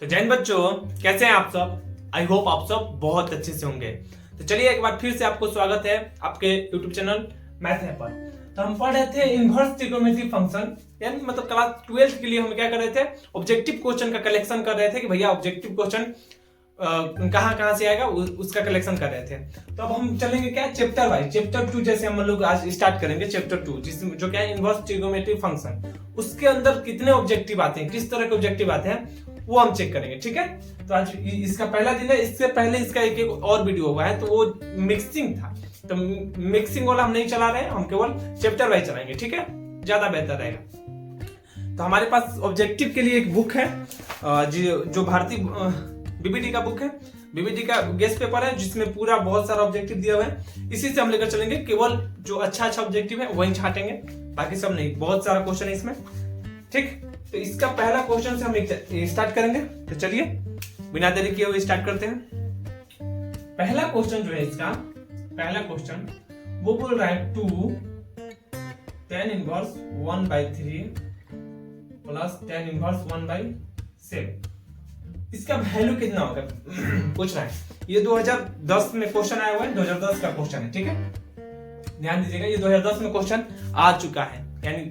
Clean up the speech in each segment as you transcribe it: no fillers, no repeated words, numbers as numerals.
तो जैन बच्चों, कैसे हैं आप सब? आई होप आप सब बहुत अच्छे से होंगे। तो चलिए एक बार फिर से आपको स्वागत है आपके YouTube चैनल मैथ है पर। तो हम पढ़ रहे थे इनवर्स ट्रिग्नोमेट्री फंक्शन, यानी मतलब क्लास 12 के लिए हम क्या कर रहे थे, ऑब्जेक्टिव क्वेश्चन का कलेक्शन कर रहे थे कि भैया ऑब्जेक्टिव क्वेश्चन कहाँ से आएगा उसका कलेक्शन कर रहे थे। तो अब हम चलेंगे क्या, चैप्टर वाइज। चैप्टर 2 जैसे हम लोग आज स्टार्ट करेंगे चैप्टर 2, जिसमें जो क्या है इनवर्स ट्रिग्नोमेट्री फंक्शन। उसके अंदर कितने ऑब्जेक्टिव आते हैं, किस तरह के ऑब्जेक्टिव आते हैं, वो हम चेक करेंगे। ठीक है, तो आज इसका पहला दिन है। इससे पहले इसका एक और वीडियो हुआ है, तो वो मिक्सिंग था। तो मिक्सिंग वाला हम नहीं चला रहे हैं, हम केवल चैप्टर वाइज चलाएंगे। ठीक है, ज्यादा बेहतर रहेगा। तो हमारे पास ऑब्जेक्टिव के लिए एक बुक है, जो भारतीय बीबीडी का बुक है। बीबीडी का गेस्ट पेपर है, जिसमें पूरा बहुत सारा ऑब्जेक्टिव दिया हुआ है। इसी से हम लेकर चलेंगे। केवल जो अच्छा ऑब्जेक्टिव है वही छाटेंगे, बाकी सब नहीं। बहुत सारा क्वेश्चन है इसमें। ठीक, तो इसका पहला क्वेश्चन से हम स्टार्ट करेंगे। तो चलिए बिना देरी किए हुए स्टार्ट करते हैं। पहला क्वेश्चन जो है इसका, पहला क्वेश्चन वो बोल रहा है 2 tan inverse 1/3 plus tan inverse 1/7। इसका वैल्यू कितना होगा पूछ रहा है। ये 2010 में क्वेश्चन आया हुआ है, 2010 का क्वेश्चन है। ठीक है, ध्यान दीजिएगा, ये 2010 में क्वेश्चन आ चुका है। यानी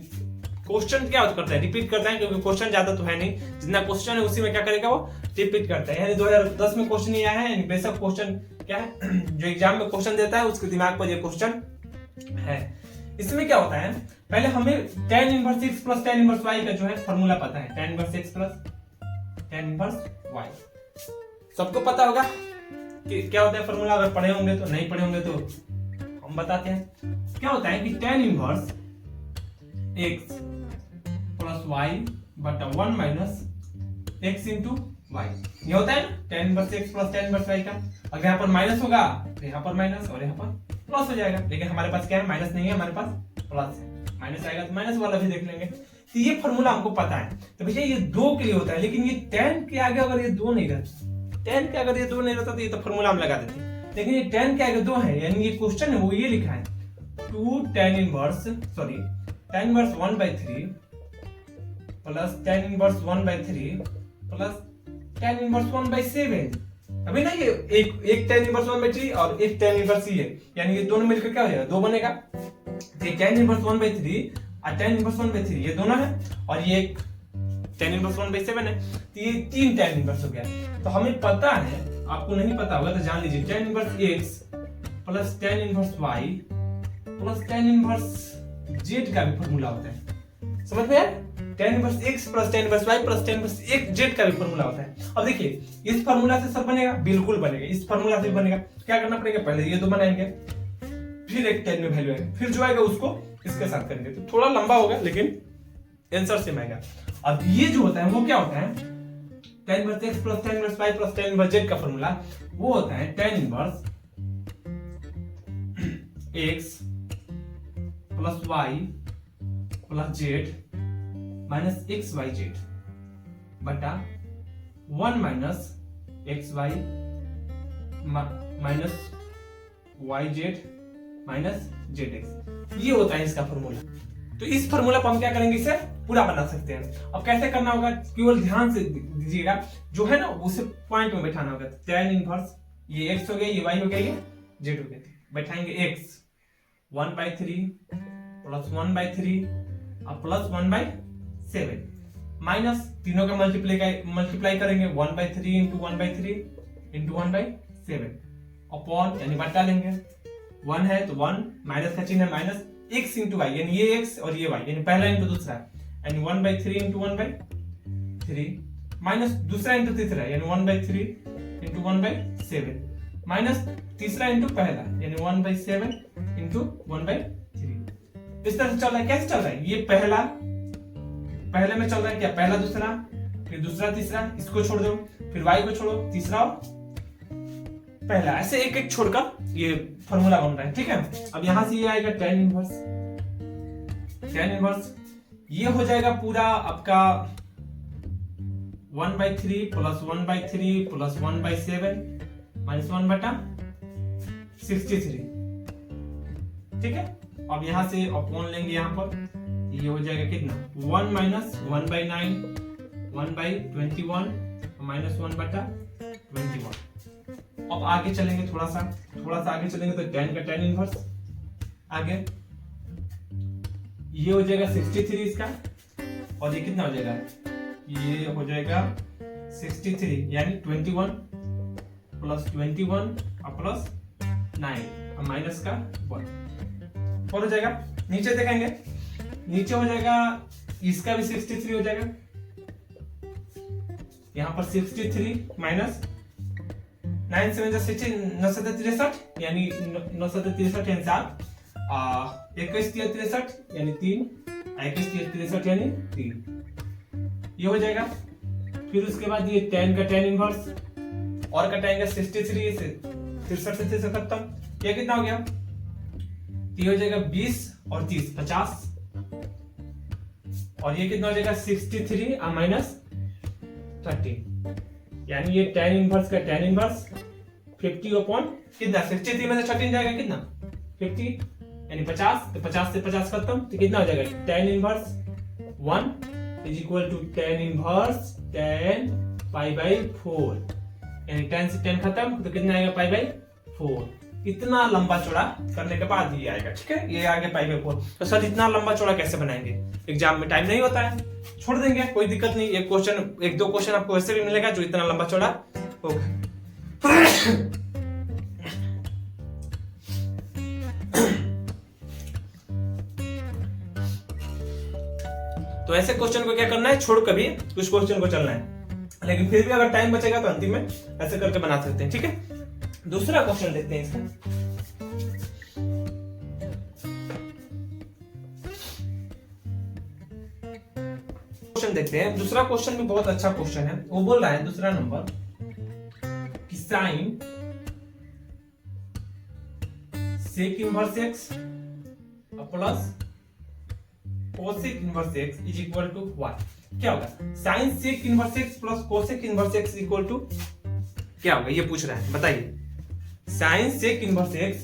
क्वेश्चन क्या करता है, रिपीट करता है, क्योंकि क्वेश्चन ज्यादा तो है नहीं। जितना क्वेश्चन है उसी में क्या करेगा, वो रिपीट करता है। यानी 2010 में क्वेश्चन ही आया है। बेशक क्वेश्चन क्या है, जो एग्जाम में क्वेश्चन देता है उसके दिमाग पर ये क्वेश्चन है। इसमें क्या होता है, पहले हमें tan inverse x plus tan inverse y का जो है फॉर्मूला पता है। tan inverse x plus tan inverse y सबको पता होगा कि क्या होता है फॉर्मूला। अगर पढ़े होंगे तो, नहीं पढ़े होंगे तो हम बताते हैं। क्या होता है कि tan inverse x plus y बटा 1 माइनस x इंटू y, ये होता है ना tan inverse x plus tan inverse y का। अगर यहाँ पर माइनस होगा तो यहाँ पर माइनस और यहाँ पर प्लस हो जाएगा। लेकिन हमारे पास क्या है, माइनस नहीं है, हमारे पास प्लस है। माइनस आएगा तो माइनस वाला भी देख लेंगे। तो ये फॉर्मूला हमको पता है। तो भैया ये 2 के लिए होता है, लेकिन ये tan के आगे अगर ये 2 नहीं रहता, tan के अगर ये 2 नहीं रहता तो ये तो फॉर्मूला हम लगा देते। लेकिन ये tan के आगे 2 है, यानी ये क्वेश्चन है वो ये लिखा है 2 tan inverse 1/3 plus tan inverse 1/3 plus tan inverse 1/7। अभी ना ये एक tan इनवर्स 1/3 और एक tan इनवर्स ये, यानी ये दोनों मिलकर क्या हो जाएगा, 2 बनेगा। ये tan इनवर्स 1/3 और tan इनवर्स 1/3 ये दोनों है, और ये एक tan इनवर्स 1/7 है। तो ये 3 tan इनवर्स हो गया। तो हमें पता है, आपको नहीं पता होगा तो जान लीजिए, tan inverse x plus tan inverse y plus tan inverse z का भी फॉर्मूला होता है। समझ में आया? tan inverse x plus tan inverse y plus tan inverse z का भी फॉर्मूला होता है। अब देखिए, इस फॉर्मूला से सब बनेगा, बिल्कुल बनेगा। इस फॉर्मूला से बनेगा, क्या करना पड़ेगा, पहले ये 2 बनाएंगे, फिर एक tan में वैल्यू आएगा, फिर जो आएगा उसको इसके साथ करेंगे। तो थोड़ा लंबा होगा लेकिन आंसर सेम आएगा। अब ये जो होता है वो क्या होता है, tan inverse x plus tan inverse y plus tan inverse z का फॉर्मूला वो होता है tan inverse x plus y plus z minus x y z बटा 1 minus x y minus y z minus z x. ये होता है इसका formula. तो इस फॉर्मूला को हम क्या करेंगे, इसे पूरा बना सकते हैं। अब कैसे करना होगा, केवल ध्यान से दीजिएगा, जो है ना उसे पॉइंट में बैठाना होगा। tan इनवर्स ये x हो गया, ये y हो गया, ये z हो गया। बैठाएंगे x 1/3 प्लस 1/3 और प्लस 1/7 माइनस तीनों का मल्टीप्लाई करेंगे 1/3 इंटू 1/3 इंटू 1/7 अपॉन, यानी बटा लेंगे। 1 है तो 1, माइनस का चिन्ह है माइनस, x इंटू वाई, यानी ये x और ये y, यानी पहला इंटू दूसरा, यानी 1/3 इंटू 1/3 माइनस दूसरा इंटू तीसरा, यानी 1/3 इंटू 1/7 माइनस तीसरा इंटू पहला, यानी 1/7 इंटू 1/3। इस तरह से चल रहा है। कैसे चल रहा है, ये पहले में चल रहा है क्या, पहला दूसरा, फिर दूसरा तीसरा, इसको छोड़ दो, फिर y को छोड़ो, तीसरा और पहला, ऐसे एक एक छोड़कर ये फॉर्मूला बन रहा है। ठीक है, अब यहां से ये आएगा tan इनवर्स ये हो जाएगा पूरा आपका 1/3 प्लस 1/3 प्लस 1/7 माइनस 1/63। ठीक है, अब यहां से अपॉन लेंगे, यहां पर ये हो जाएगा कितना, 1 माइनस 1/9 1/21 -1/21। अब आगे चलेंगे, थोड़ा सा आगे चलेंगे तो tan का tan इनवर्स आगे ये हो जाएगा 63 इसका, और ये कितना हो जाएगा, ये हो जाएगा 63 यानी 21 प्लस 21 और प्लस 9 और माइनस का 1 हो जाएगा। नीचे देखेंगे, नीचे हो जाएगा इसका भी 63 हो जाएगा, यहाँ पर 63 माइनस 9 से 963 यानी 963 यानी 7, 21 63 यानी 3, 21 63 यानी 3, ये हो जाएगा। फिर उसके बाद ये tan का tan इनवर्स और कटाएंगे 63 से 63 से खत्म, ये कितना हो गया, ये हो जाएगा 20 और 30 50, और ये कितना हो जाएगा 63 और माइनस 30 यानी ये tan इनवर्स का tan इनवर्स 50 अपॉन कितना 63 में से 13 जाएगा कितना 50 यानी 50, तो 50 से 50 खत्म, तो कितना हो जाएगा tan inverse 1 is equal to tan inverse tan π/4 यानी 10 से 10 खत्म, तो कितना आएगा π/4। इतना लंबा चौड़ा करने के बाद ये आएगा, ठीक है, ये आगे π/4। तो सर इतना लंबा चौड़ा कैसे बनाएंगे, एग्जाम में टाइम नहीं होता है, छोड़ देंगे, कोई दिक्कत नहीं, एक दो क्वेश्चन आपको ऐसे भी मिलेगा जो इतना लंबा चौड़ा होगा। तो ऐसे क्वेश्चन को क्या करना है, छोड़ कभी कुछ क्वेश्चन को चलना है, लेकिन फिर भी अगर टाइम बचेगा तो अंतिम में ऐसे करके बना सकते हैं, ठीक है। दूसरा क्वेश्चन देखते हैं इसका। क्वेश्चन देखते हैं, दूसरा क्वेश्चन भी बहुत अच्छा क्वेश्चन है। वो बोल रहा है दूसरा नंबर कि sine sec inverse x plus cosec inverse x is equal to what. क्या होगा, sine sec inverse x plus cosec inverse x equal to क्या होगा, ये पूछ रहा है, बताइए। साइन सेक इनवर्स एक्स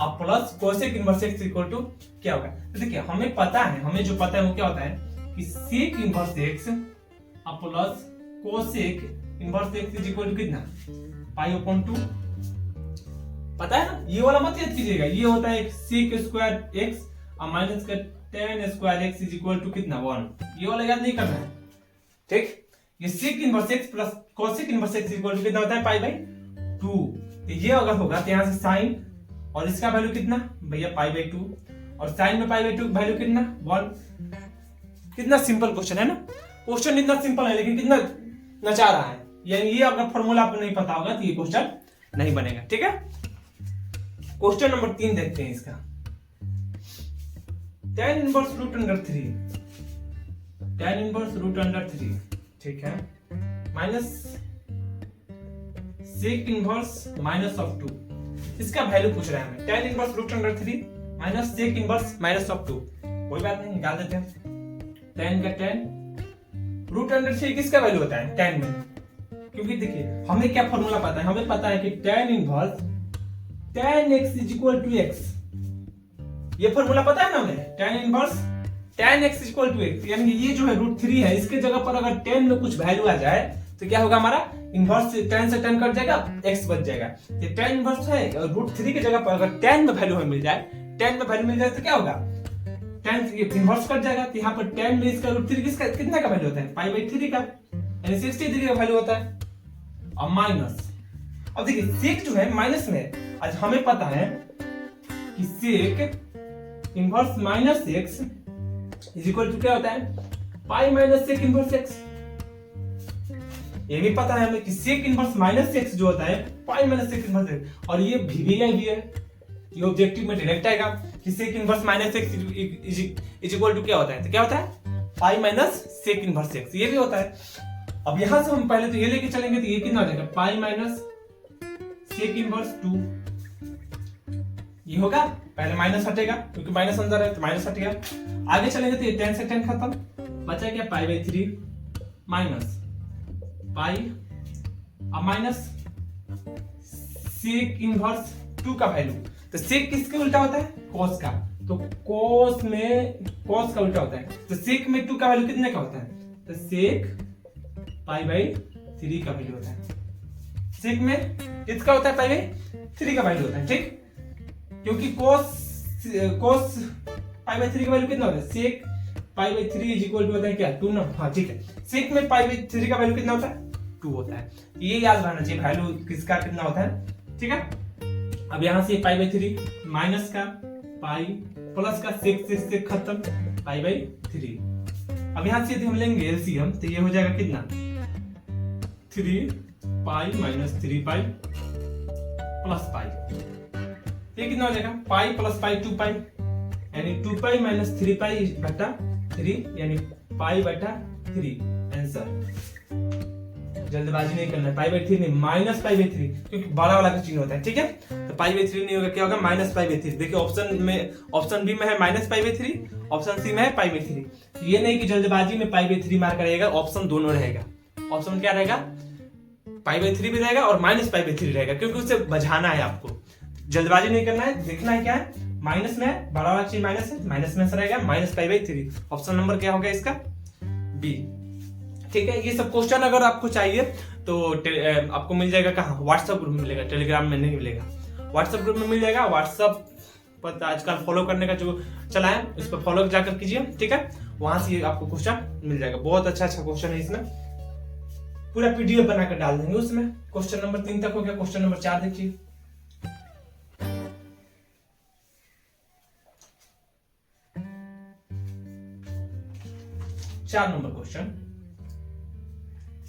और plus cosec inverse x equal to क्या होगा। तो देखिए हमें पता है, हमें जो पता है वो क्या होता है कि सेक इनवर्स एक्स और plus cosec inverse x is equal to कितना π/2, पता है ना, ये वाला मत याद कीजिएगा, ये होता है सेक स्क्वायर एक्स और माइनस का tan square x is equal to कितना 1, ये वाला याद नहीं करना है, ठीक। ये sec inverse x plus cosec inverse x equal to कितना होता है π/2। तो ये अगर होगा तो यहाँ से साइन और इसका वैल्यू कितना भैया π/2, और साइन में π/2 वैल्यू कितना 1। कितना सिंपल क्वेश्चन है ना, क्वेश्चन इतना सिंपल है लेकिन कितना नचा रहा है, यानी ये अगर फॉर्मूला आपको नहीं पता होगा तो ये क्वेश्चन नहीं बनेगा, ठीक है। क्वेश्चन नंबर 3 देखते हैं इसका। tan इनवर्स √3, tan इनवर्स √3, ठीक है, माइनस सेक इनवर्स -2, इसका वैल्यू पूछ रहा है हमें। tan inverse √3 minus sec inverse -2, कोई बात नहीं, निकाल देते हैं। tan का tan √3 किसका वैल्यू होता है tan में, क्योंकि देखिए हमें क्या फॉर्मूला पता है, हमें पता है कि tan inverse tan x is equal to x, ये फॉर्मूला पता है ना हमें, tan inverse tan x is equal to x, यानी ये जो है √3 है, इसके जगह पर अगर tan में कुछ वैल्यू आ जाए तो क्या होगा, हमारा इनवर्स tan से tan कट जाएगा, x बच जाएगा। ये tan इनवर्स है, √3 की जगह पर अगर tan में वैल्यू हमें मिल जाए, tan में वैल्यू मिल जाए तो क्या होगा, tan इनवर्स कट जाएगा, तो यहाँ पर tan में इसका √3 किसका कितना का वैल्यू होता है π/3 का, यानी 63 का वैल्यू होता है। और माइनस, अब देखिए सेक जो है माइनस में, आज हमें पता है कि sec inverse -x is equal to क्या होता है π - सेक इनवर्स x। ये भी पता है हमें कि सेक इनवर्स -x जो होता है π - सेक इनवर्स x, और ये भी है, ये ऑब्जेक्टिव में डायरेक्ट आएगा कि sec inverse -x is equal to क्या होता है, तो क्या होता है π - सेक इनवर्स x, ये भी होता है। अब यहां से हम पहले तो ये लेके चलेंगे तो ये कितना हो जाएगा π - सेक इनवर्स 2, ये होगा, पहले माइनस हटेगा क्योंकि माइनस अंदर है तो माइनस हटेगा। आगे चलेंगे तो ये 10 से 10 खत्म, बचा क्या π/3 माइनस पाई अब माइनस सेक इनवर्स 2 का वैल्यू, तो सेक किसके उल्टा होता है cos का, तो cos का उल्टा होता है, तो सेक में 2 का वैल्यू कितने का होता है, तो सेक π/3 3 का वैल्यू होता है। सेक में किसका होता है, पाई बाई 3 का वैल्यू होता है, ठीक। क्योंकि कोस पाई बाई 3 का वैल्यू कितना होता है, sec pi by 3 is equal to होता है क्या, 2 ना। हाँ ठीक है, सेक में पाई बाई 3 का वैल्यू कितना होता है, 2 होता है। ये याद रहना चाहिए वैल्यू किसका कितना होता है, ठीक है। अब यहाँ से पाई बाई 3 माइनस का पाई प्लस का सेक से खत्म पाई बाई 3। अब यहाँ से यदि हम लेंगे एलसीएम तो ये हो जाएगा कितना, 3 पाई माइनस 3 पाई प्लस पाई, ये कितना हो जाएगा, पाई प्लस पाई 2 पाई, यानी 2 पाई माइनस 3 पाई बटा 3 यानी पाई बटा 3 आंसर। जल्दबाजी नहीं करना है, पाई बाई 3 नहीं, माइनस पाई बाई 3, क्योंकि बड़ा वाला का चिन्ह होता है, ठीक है। तो पाई बाई 3 नहीं होगा, क्या होगा, माइनस पाई बाई 3। देखिए ऑप्शन बी में है minus pi by 3, option C में है पाई बाई 3। ये नहीं कि जल्दबाजी में पाई बाई 3 मार करेगा, ऑप्शन दोनों रहेगा। ऑप्शन क्या रहेगा, पाई बाई 3 भी रहेगा और माइनस पाई बाई 3 रहेगा, क्योंकि उससे बचाना है आपको। जल्दबाजी नहीं करना है, देखना है क्या है, माइनस में बड़ा वाला चीज माइनस है, माइनस में रहेगा minus pi by 3। Option number क्या होगा इसका, बी, ठीक है। ये सब क्वेश्चन अगर आपको चाहिए तो आपको मिल जाएगा कहाँ, व्हाट्सएप ग्रुप में मिलेगा, टेलीग्राम में नहीं मिलेगा, व्हाट्सएप ग्रुप में मिल जाएगा। व्हाट्सएप पर आजकल फॉलो करने का जो चला है उस पर फॉलो जाकर कीजिए, ठीक है। वहां से आपको क्वेश्चन मिल जाएगा, बहुत अच्छा क्वेश्चन है, इसमें पूरा पीडीएफ बनाकर डाल देंगे उसमें। क्वेश्चन नंबर 3 तक हो गया, क्वेश्चन नंबर 4 देखिए। चार number question,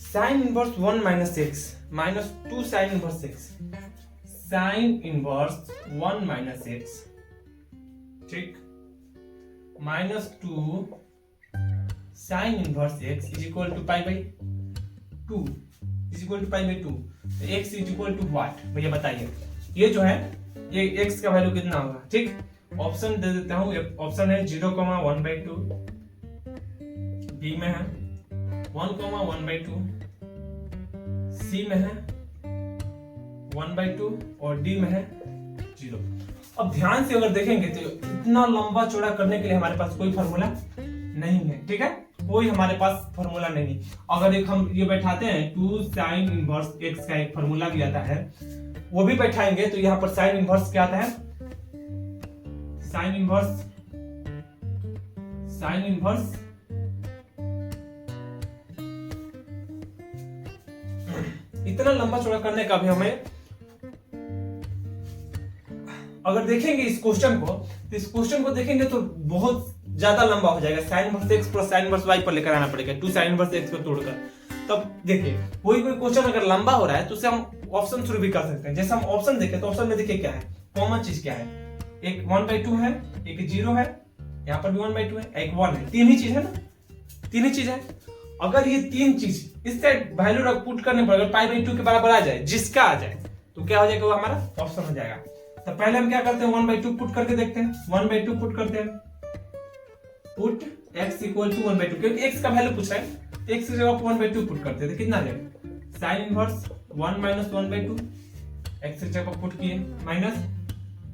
sine inverse 1 minus x minus 2 sine inverse x, sine inverse 1 minus x, ठीक, minus 2 sine inverse x is equal to pi by 2 is equal to pi by 2। तो x is equal to what, भैया बताइए। ये जो है ये x का value कितना होगा, ठीक। ऑप्शन दे देता हूं, ऑप्शन है 0,1/2, बी में है 1,1/2, सी में है 1/2 और डी में है 0। अब ध्यान से अगर देखेंगे तो इतना लंबा चौड़ा करने के लिए हमारे पास कोई फॉर्मूला नहीं है, ठीक है, कोई हमारे पास फॉर्मूला नहीं। अगर एक हम ये बैठाते हैं 2 साइन इनवर्स एक्स का एक फॉर्मूला भी आता है, वो भी बैठाएंगे तो यहाँ पर साइन इनवर्स क्या आता है, साइन इनवर्स इतना लंबा चौड़ा करने का भी हमें, अगर देखेंगे इस क्वेश्चन को तो इस क्वेश्चन को देखेंगे तो बहुत ज्यादा लंबा हो जाएगा। Sine inverse x plus sine inverse y पर लेकर आना पड़ेगा, 2 साइन इनवर्स एक्स को तोड़कर। तब देखिए कोई क्वेश्चन अगर लंबा हो रहा है तो उसे हम ऑप्शन शुरू भी कर सकते हैं। जैसे हम ऑप्शन देखें तो ऑप्शन में देखिए क्या है, कॉमन चीज क्या है, एक 1/2 है, एक 0 है, यहाँ पर भी 1/2 है, एक 1 है, तीन ही चीज है ना, तीन ही चीज है। अगर ये तीन चीज इस साइड वैल्यू रख पुट करने पर अगर पाई बाई 2 के बराबर आ जाए, जिसका आ जाए, तो क्या हो जाएगा, वो हमारा ऑप्शन हो जाएगा। तो पहले हम क्या करते हैं, 1/2 पुट करके देखते हैं, 1/2 पुट करते हैं, पुट x इक्वल टू 1/2, क्योंकि x का वैल्यू पूछ रहा है, x की जगह 1/2 पुट करते हैं तो कितना आ जाएगा, साइन इनवर्स 1 माइनस 1/2, x की जगह पुट किए माइनस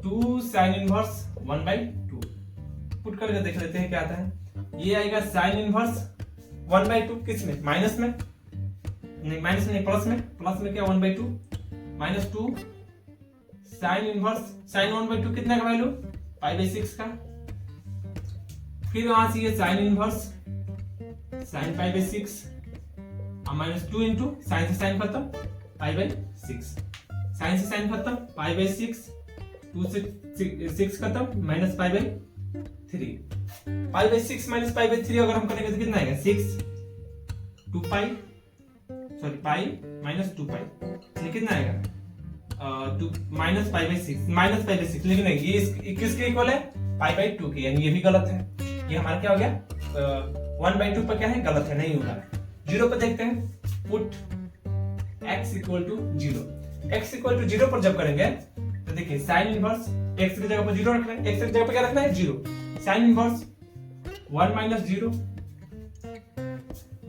2 साइन इनवर्स 1/2 पुट करके देख लेते हैं क्या आता है। ये आएगा साइन इनवर्स 1/2 किस में, माइनस में, नहीं माइनस नहीं प्लस में क्या 1/2 माइनस 2 साइन इनवर्स साइन 1/2 कितना का वैल्यू, π/6 का। फिर वहां से ये साइन इनवर्स साइन π/6 और माइनस 2 इंटू साइन से साइन खत्म π/6, साइन से साइन खत्म π/6, 2 से 6 खत्म माइनस π/3, π/6 माइनस π/3 अगर हम करेंगे तो कितना आएगा, 6 2 पाई सॉरी पाई माइनस 2 पाई, ये कितना आएगा, माइनस π/6, लेकिन नहीं ये किसके इक्वल है, π/2 के, यानी ये भी गलत है। ये हमारा क्या हो गया, 1/2 पर क्या है, गलत है, नहीं होगा। 0 पर देखते हैं, put x equal to 0, x equal to 0 पर जब करेंगे तो देखिए साइन इनवर्स x की जगह पर 0 रखना है, x की जगह पर क्या रखना है, 0, साइन इनवर्स 1 माइनस 0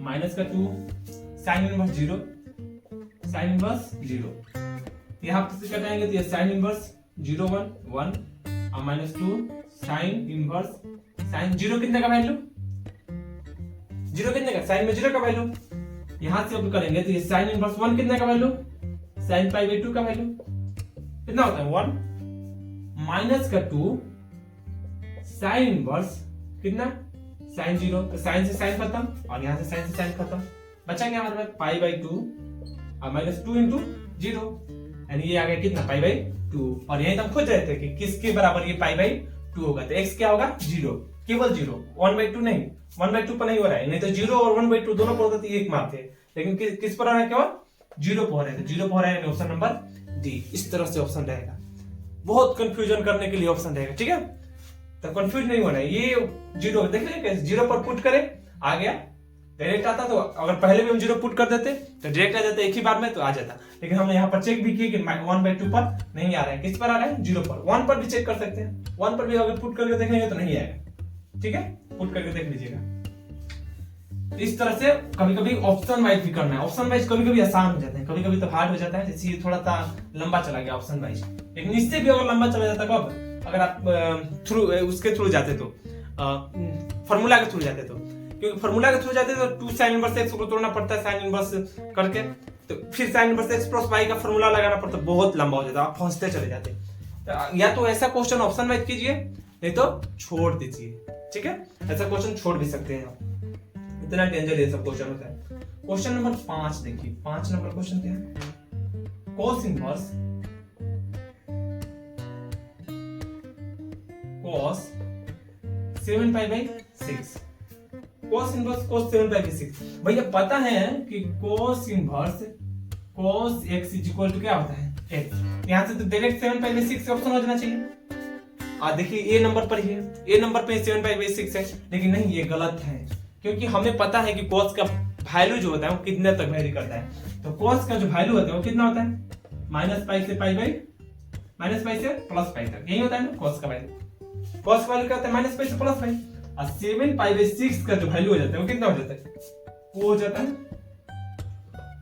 माइनस का 2 साइन इनवर्स 0 साइन इनवर्स 0, यहां पर से कटाएंगे तो ये साइन इनवर्स 0 1 1 और माइनस 2 साइन इनवर्स साइन 0 कितने का वैल्यू, 0 कितने का, साइन में 0 का वैल्यू यहां से अब करेंगे तो ये साइन इनवर्स 1 कितना का वैल्यू, साइन पाई बाई 2 का वैल्यू कितना होता है 1 माइनस का 2 साइन इनवर्स कितना साइन 0, तो साइन से साइन खत्म और यहां से साइन खत्म, बचा क्या हमारे पास पाई बाई 2 और माइनस 2 इंटू 0, यानी ये आ गया कितना पाई बाई 2। और यही तो हम खोज रहे थे कि किसके बराबर ये पाई बाई 2 होगा, तो x क्या होगा 0, केवल 0, 1/2 नहीं, 1/2 पर नहीं हो रहा है, नहीं तो 0 और 1/2 दोनों पर होता तो एक माप थे, लेकिन किस पर हो रहा है केवल 0 पर हो रहा है, तो 0 पर हो रहा है ऑप्शन नंबर डी। इस तरह से ऑप्शन रहेगा, बहुत कंफ्यूजन करने के लिए ऑप्शन रहेगा, ठीक है, तो कंफ्यूज नहीं होना है। ये 0 देख लीजिए कैसे 0 पर पुट करें आ गया, डायरेक्ट आता, तो अगर पहले भी हम 0 पुट कर देते तो डायरेक्ट आ जाता एक ही बार में तो आ जाता, लेकिन हमने यहाँ पर चेक भी किया कि 1/2 पर नहीं आ रहा है, किस पर आ रहा है 0 पर, 1 पर भी चेक कर सकते हैं, 1 पर भी अगर पुट करके देखेंगे तो नहीं आएगा, ठीक है, पुट करके देख लीजिएगा। इस तरह से कभी कभी ऑप्शन वाइज भी करना है, ऑप्शन वाइज कभी कभी आसान हो जाता है, कभी कभी तो हार्ड हो जाता है, जैसे थोड़ा सा लंबा चला गया ऑप्शन वाइज, लेकिन इससे भी अगर लंबा चला जाता कब, अगर आप थ्रू उसके थ्रू जाते तो फार्मूला के थ्रू जाते तो, क्योंकि फार्मूला के थ्रू जाते तो 2 sin इनवर्स x को तोड़ना पड़ता है साइन इनवर्स करके, तो फिर sine inverse x plus y का फार्मूला लगाना पड़ता, बहुत लंबा हो जाता, आप फंसते चले जाते। तो या तो ऐसा क्वेश्चन ऑप्शन वाइज कीजिए, नहीं तो छोड़ दीजिए, ठीक है, ऐसा क्वेश्चन छोड़ भी सकते हैं आप, इतना डेंजर ये सब क्वेश्चन होता है। क्वेश्चन नंबर 5 देखिए, 5 नंबर क्वेश्चन क्या है, cos inverse cos 7 pi by 6, cos inverse cos 7 pi by 6, भैया पता है कि cos inverse cos x is equal to क्या होता है x, यहां से तो डायरेक्ट 7 पाई बाई 6 का ऑप्शन हो जाना चाहिए। देखिए ए नंबर पर ही है, ए नंबर पे 7 पाई बाई 6 है, लेकिन नहीं ये गलत है, क्योंकि हमें पता है कि cos का वैल्यू जो होता है वो कितने तक वेरी करता है, तो cos का जो वैल्यू होता है वो कितना होता है माइनस पाई से पाई बाई, माइनस पाई से प्लस पाई तक, यही होता है ना cos का वैल्यू, cos का वैल्यू क्या होता है माइनस पाई से प्लस पाई, और 7 पाई बाई 6 का जो वैल्यू हो जाता है वो कितना हो जाता है, वो हो जाता है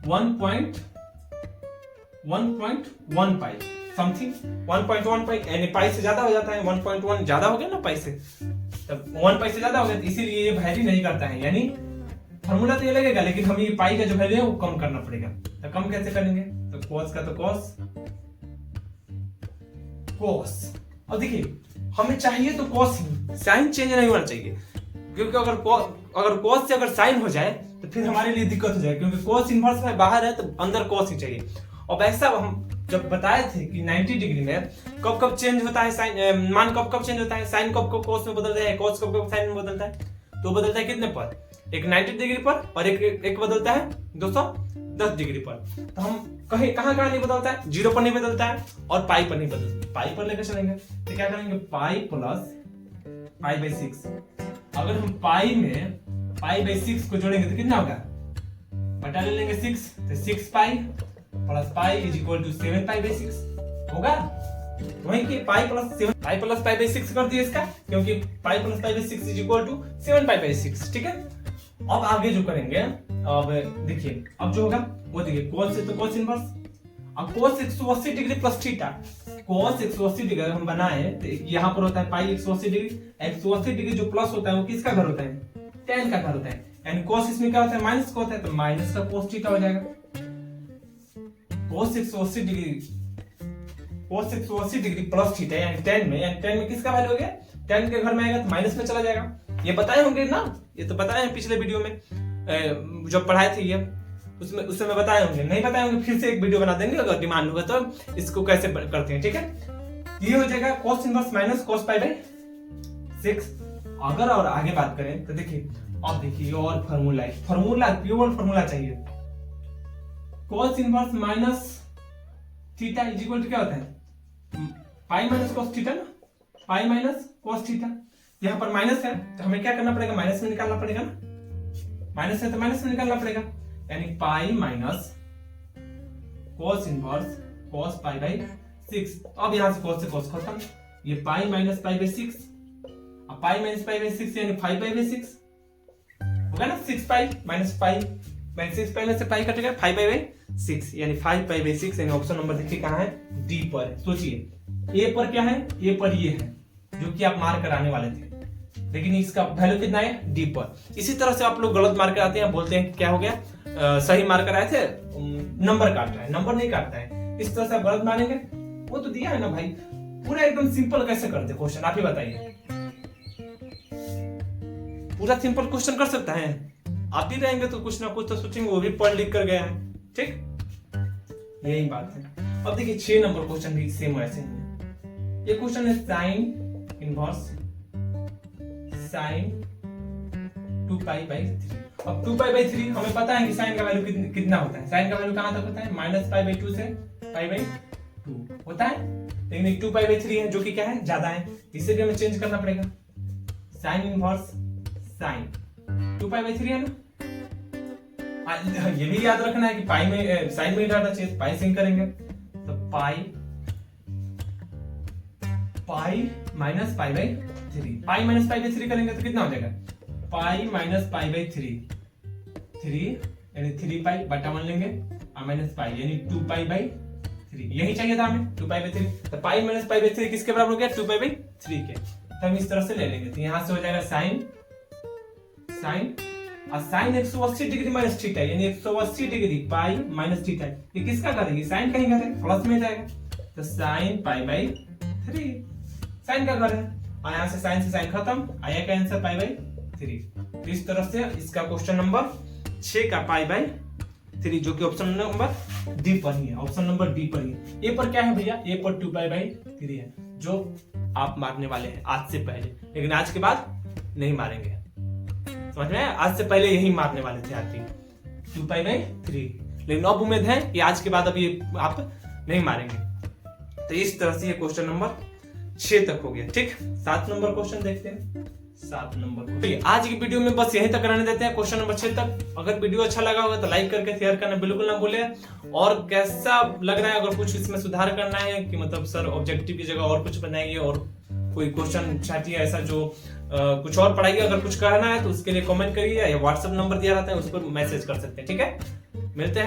1.1 पाई समथिंग, 1.1 पाई, यानी पाई से ज्यादा हो जाता है, 1.1 ज्यादा हो गया ना पाई से, तब 1 पाई से ज्यादा हो गया, इसीलिए ये वैल्यू नहीं करता है, यानी फार्मूला तो ये लगेगा, लेकिन हमें ये पाई का जो वैल्यू है वो कम करना पड़ेगा, तो कम कैसे करेंगे, तो cos का तो cos, और देखिए हमें चाहिए तो cos ही, साइन चेंज नहीं होना चाहिए, क्योंकि अगर cos से अगर साइन हो जाए तो फिर हमारे लिए दिक्कत हो जाएगी, क्योंकि cos इनवर्स में बाहर है तो अंदर cos ही चाहिए। और वैसा हम जब बताए थे कि 90 डिग्री में कब कब चेंज होता है साइन, मान कब कब चेंज होता है, साइन कब कब cos में बदलता है, cos कब कब साइन में बदलता है, तो बदलता है कितने पर, एक 90 डिग्री पर और एक बदलता है 210 डिग्री पर, तो हम कहाँ नहीं बदलता है, 0 पर नहीं बदलता है और पाई पर नहीं बदलता, पाई पर लेकर चलेंगे तो क्या करेंगे पाई प्लस पाई बाई 6, अगर हम पाई में पाई बाई 6 को जोड़ेंगे तो कितना होगा, बटा ले लेंगे 6, तो 6 pi plus pi is equal to 7 pi by 6 होगा, वहीं कि पाई प्लस पाई बाई 6 कर दिए इसका, क्योंकि pi plus pi by 6 is equal to 7 pi by 6, ठीक है। अब आगे जो करेंगे, अब देखिए अब जो होगा वो देखिए cos से तो cos इनवर्स, अब cos 180 degree plus theta, cos 180 degree हम बनाए तो यहाँ पर होता है पाई 180 डिग्री, 180 डिग्री जो प्लस होता है वो किसका घर होता है, tan का घर होता है, यानी cos इसमें क्या होता है माइनस का होता है, तो माइनस का cos थीटा हो जाएगा, cos 180 डिग्री प्लस थीटा यानी tan में, यानी tan में किसका वैल्यू हो गया, tan के घर में आएगा तो माइनस में चला जाएगा, ये बताए होंगे ना, ये तो बताए हैं पिछले वीडियो में जो पढ़ाए थे ये, उसमें बताए होंगे, नहीं बताए होंगे फिर से एक वीडियो बना देंगे अगर डिमांड होगा तो इसको कैसे करते हैं, ठीक है। ये हो जाएगा cos inverse minus cos pi by 6। अगर और आगे बात करें तो देखिए अब देखिए और फार्मूला प्योर फार्मूला चाहिए, cos inverse minus theta is equal to क्या होता है पाई माइनस cos थीटा ना, पाई माइनस cos थीटा, यहाँ पर माइनस है तो हमें क्या करना पड़ेगा, माइनस में निकालना पड़ेगा ना, माइनस है तो माइनस में निकालना पड़ेगा, यानी pi minus cos inverse cos pi by 6, अब यहाँ से cos से cos खत्म, ये पाई माइनस पाई बाई 6, अब पाई माइनस पाई बाई 6 यानी 5 पाई बाई 6 होगा ना, 6 पाई माइनस पाई बाई 6 पाई में से पाई कटेगा 5 पाई बाई 6 यानी 5 पाई बाई 6, यानी ऑप्शन नंबर देखिए कहाँ है, डी पर है। सोचिए ए पर क्या है, ए पर ये है जो कि आप मार्क कराने वाले थे, लेकिन इसका वैल्यू कितना है डी पर। इसी तरह से आप लोग गलत मार्क कराते हैं, बोलते हैं क्या हो गया सही मार्कर आए थे, नंबर काट रहा है, नंबर नहीं काटता है, इस तरह से आप गलत मानेंगे। वो तो दिया है ना भाई, पूरा एकदम सिंपल कैसे करते क्वेश्चन, आप ही बताइए। पूरा सिंपल क्वेश्चन कर सकता है, आप ही रहेंगे तो कुछ ना कुछ तो सोचेंगे, वो भी पढ़ लिख कर गया है, ठीक, यही बात है। अब देखिए 6 नंबर क्वेश्चन भी सेम वैसे ही है। ये क्वेश्चन है साइन इनवर्स साइन 2π/3। अब 2π/3 हमें पता है कि साइन का वैल्यू कितना होता है, साइन का वैल्यू कहां तक होता है, -π/2 से π/2 होता है, लेकिन 2π/3 है जो कि क्या है, ज्यादा है, इसे भी हमें चेंज करना पड़ेगा। साइन इनवर्स साइन 2π/3 है ना, ये भी याद रखना है कि पाई में साइन में डालना चाहिए, पाई सिंक करेंगे तो पाई -π/3, पाई -π/3 करेंगे तो कितना हो जाएगा, पाई -π/3, 3 यानी 3π/1 लेंगे और माइनस पाई यानी 2π/3, यही चाहिए था हमें 2π/3, तो पाई -π/3 किसके बराबर हो गया, 2π/3 के, तो हम इस तरह से ले लेंगे, तो यहां से हो जाएगा साइन और साइन 180 डिग्री माइनस थीटा यानी 180 डिग्री पाई माइनस थीटा, ये किसका करेगी, साइन का ही करेगा, प्लस में जाएगा, तो साइन π/3 साइन का कर है, और यहां से साइन खत्म, आया का आंसर π/3। तो इस तरह से इसका क्वेश्चन नंबर 6 का π/3 जो कि ऑप्शन नंबर डी पर ही है, ऑप्शन नंबर डी पर ही है। ए पर क्या है भैया, ए पर 2π/3 है जो आप मारने वाले हैं आज से पहले, लेकिन आज के बाद नहीं मारेंगे, समझ में, आज से पहले यही मारने वाले थे आती 2π/3, लेकिन अब उम्मीद है कि आज के बाद अभी आप नहीं मारेंगे। तो इस तरह से ये क्वेश्चन नंबर 6 तक हो गया, ठीक। 7 नंबर क्वेश्चन देखते हैं। 7 नंबर तो आज की वीडियो में बस यहीं तक रहने देते हैं, क्वेश्चन नंबर 6 तक। अगर वीडियो अच्छा लगा होगा तो लाइक करके शेयर करना बिल्कुल ना भूले, और कैसा लग रहा है, अगर कुछ इसमें सुधार करना है कि मतलब सर ऑब्जेक्टिव की जगह और कुछ बनाइए, और कोई क्वेश्चन चाहिए ऐसा जो कुछ और पढ़ाइए, अगर कुछ कहना है तो उसके लिए कमेंट करिए, या व्हाट्सएप नंबर दिया रहता है उस पर मैसेज कर सकते हैं, ठीक है। मिलते हैं।